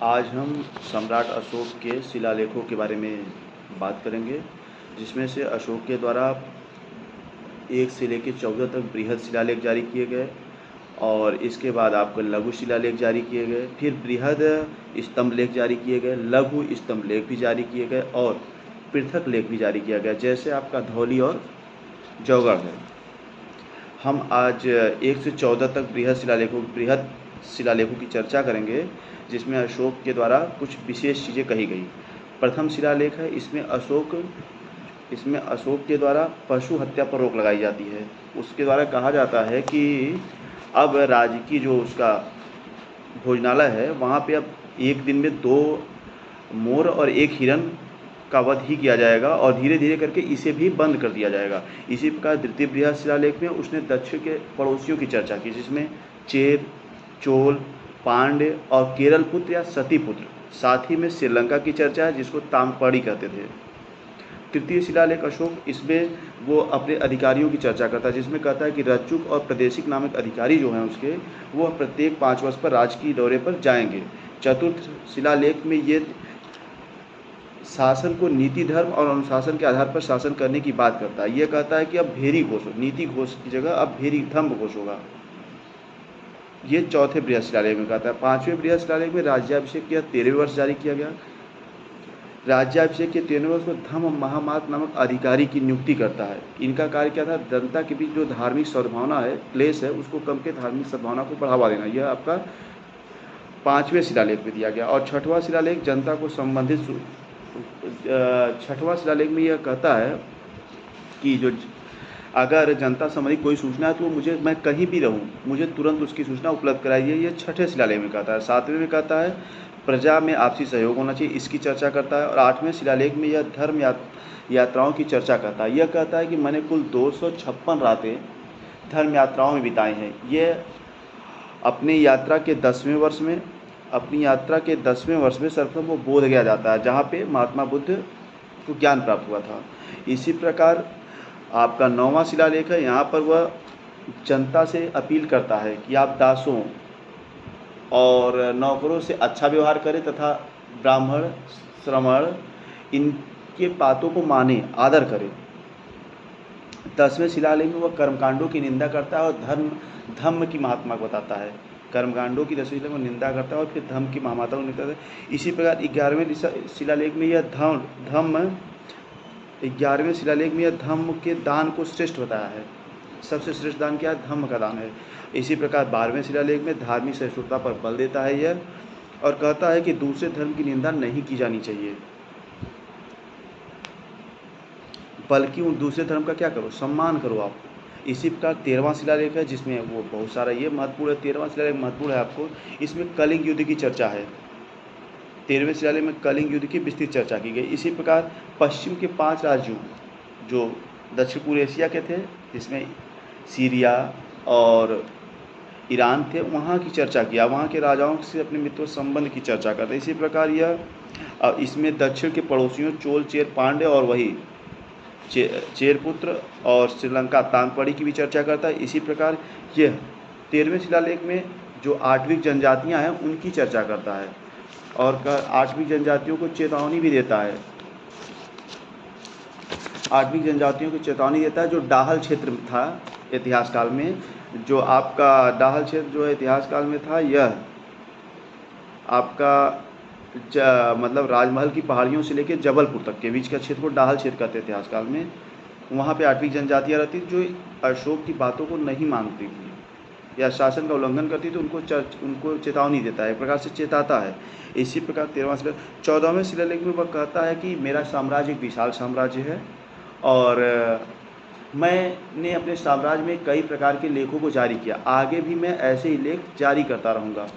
आज हम सम्राट अशोक के शिलालेखों के बारे में बात करेंगे, जिसमें से अशोक के द्वारा 1 से लेकर 14 तक बृहद शिलालेख जारी किए गए और इसके बाद आपको लघु शिलालेख जारी किए गए, फिर बृहद स्तंभ लेख जारी किए गए, लघु स्तंभ लेख भी जारी किए गए और पृथक लेख भी जारी किया गया, जैसे आपका धौली और जौगढ़ है। हम आज 1 से 14 तक बृहद शिलालेखों की चर्चा करेंगे, जिसमें अशोक के द्वारा कुछ विशेष चीज़ें कही गई। प्रथम शिलालेख है, इसमें अशोक के द्वारा पशु हत्या पर रोक लगाई जाती है। उसके द्वारा कहा जाता है कि अब राज्य की जो उसका भोजनालय है, वहाँ पे अब एक दिन में 2 मोर और 1 हिरन का वध ही किया जाएगा और धीरे धीरे करके इसे भी बंद कर दिया जाएगा। इसी प्रकार द्वितीय बृहद शिलालेख में उसने दक्षिण के पड़ोसियों की चर्चा की, जिसमें चेर, चोल, पांड्य और केरल पुत्र या सती पुत्र, साथ ही में श्रीलंका की चर्चा है, जिसको ताम्रपड़ी कहते थे। तृतीय शिलालेख अशोक, इसमें वो अपने अधिकारियों की चर्चा करता है, जिसमें कहता है कि रज्जुक और प्रदेशिक नामक अधिकारी जो हैं उसके, वो प्रत्येक 5 वर्ष पर राज की दौरे पर जाएंगे। चतुर्थ शिलालेख में ये शासन को नीति, धर्म और अनुशासन के आधार पर शासन करने की बात करता है। यह कहता है कि अब भेरी घोष, नीति घोष की जगह अब भेरी धर्म घोष होगा। ये चौथे बृहद शिलालेख में कहता है। 5वें बृहद शिलालेख में राज्याभिषेक किया 13वें वर्ष जारी किया गया। राज्याभिषेक के 13वें वर्ष में धम्म महामात नामक अधिकारी की नियुक्ति करता है। इनका कार्य क्या था? जनता के बीच जो धार्मिक सद्भावना है, क्लेश है, उसको कम के धार्मिक सद्भावना को बढ़ावा देना। यह आपका 5वें शिलालेख में दिया गया। और 6वां शिलालेख जनता को संबंधित 6वां शिलालेख में यह कहता है कि जो अगर जनता संबंधी कोई सूचना है तो मैं कहीं भी रहूं, मुझे तुरंत उसकी सूचना उपलब्ध कराइए। ये 6ठे शिलालेख में कहता है। 7वें में कहता है प्रजा में आपसी सहयोग होना चाहिए, इसकी चर्चा करता है। और 8वें शिलालेख में यह धर्म यात्राओं की चर्चा करता है। यह कहता है कि मैंने कुल 256 रातें धर्म यात्राओं में बिताई हैं। ये अपनी यात्रा के 10वें वर्ष में सर्वप्रथम वो बोध गया जाता है, जहाँ पे महात्मा बुद्ध को ज्ञान प्राप्त हुआ था। इसी प्रकार आपका 9वां शिलालेख है। यहाँ पर वह जनता से अपील करता है कि आप दासों और नौकरों से अच्छा व्यवहार करें तथा ब्राह्मण, श्रमण, इनके बातों को माने, आदर करें। 10वें शिलालेख में वह कर्मकांडों की निंदा करता है और धम्म की महात्मा को बताता है। कर्मकांडों की 10वें शिलालेख में निंदा करता है और फिर धम्म की महात्मा को निंदा करता है। इसी प्रकार 11वें शिलालेख में यह धम्म के दान को श्रेष्ठ बताया है। सबसे श्रेष्ठ दान क्या है? धम्म का दान है। इसी प्रकार 12वें शिलालेख में धार्मिक सहिष्णुता पर बल देता है यह, और कहता है कि दूसरे धर्म की निंदा नहीं की जानी चाहिए, बल्कि उन दूसरे धर्म का क्या करो? सम्मान करो आप। इसी प्रकार 13वां शिलालेख है, जिसमें वो बहुत सारा ये महत्वपूर्ण है। 13वां शिलालेख महत्वपूर्ण है आपको, इसमें कलिंग युद्ध की चर्चा है। 13वें शिलालेख में कलिंग युद्ध की विस्तृत चर्चा की गई। इसी प्रकार पश्चिम के 5 राज्यों जो दक्षिण पूर्व एशिया के थे, जिसमें सीरिया और ईरान थे, वहाँ की चर्चा किया। वहाँ के राजाओं से अपने मित्र संबंध की चर्चा करते। इसी प्रकार इसमें दक्षिण के पड़ोसियों चोल, चेर, पांड्य और वही चेरपुत्र और श्रीलंका ताम्रपड़ी की भी चर्चा करता है। इसी प्रकार यह 13वें शिलालेख में जो आठवीं जनजातियाँ हैं उनकी चर्चा करता है और 8वीं जनजातियों को चेतावनी भी देता है। 8वीं जनजातियों को चेतावनी देता है जो डाहल क्षेत्र में था इतिहास काल में। जो आपका डाहल क्षेत्र जो है इतिहास काल में था, यह आपका मतलब राजमहल की पहाड़ियों से लेकर जबलपुर तक के बीच का क्षेत्र को डाहल क्षेत्र कहते इतिहास काल में। वहाँ पे 8वीं जनजातियाँ रहती जो अशोक की बातों को नहीं मानती थी या शासन का उल्लंघन करती, तो उनको चेतावनी देता है, एक प्रकार से चेताता है। इसी प्रकार 13वां शिलालेख 14वें शिलालेख में वह कहता है कि मेरा साम्राज्य एक विशाल साम्राज्य है और मैंने अपने साम्राज्य में कई प्रकार के लेखों को जारी किया, आगे भी मैं ऐसे ही लेख जारी करता रहूँगा।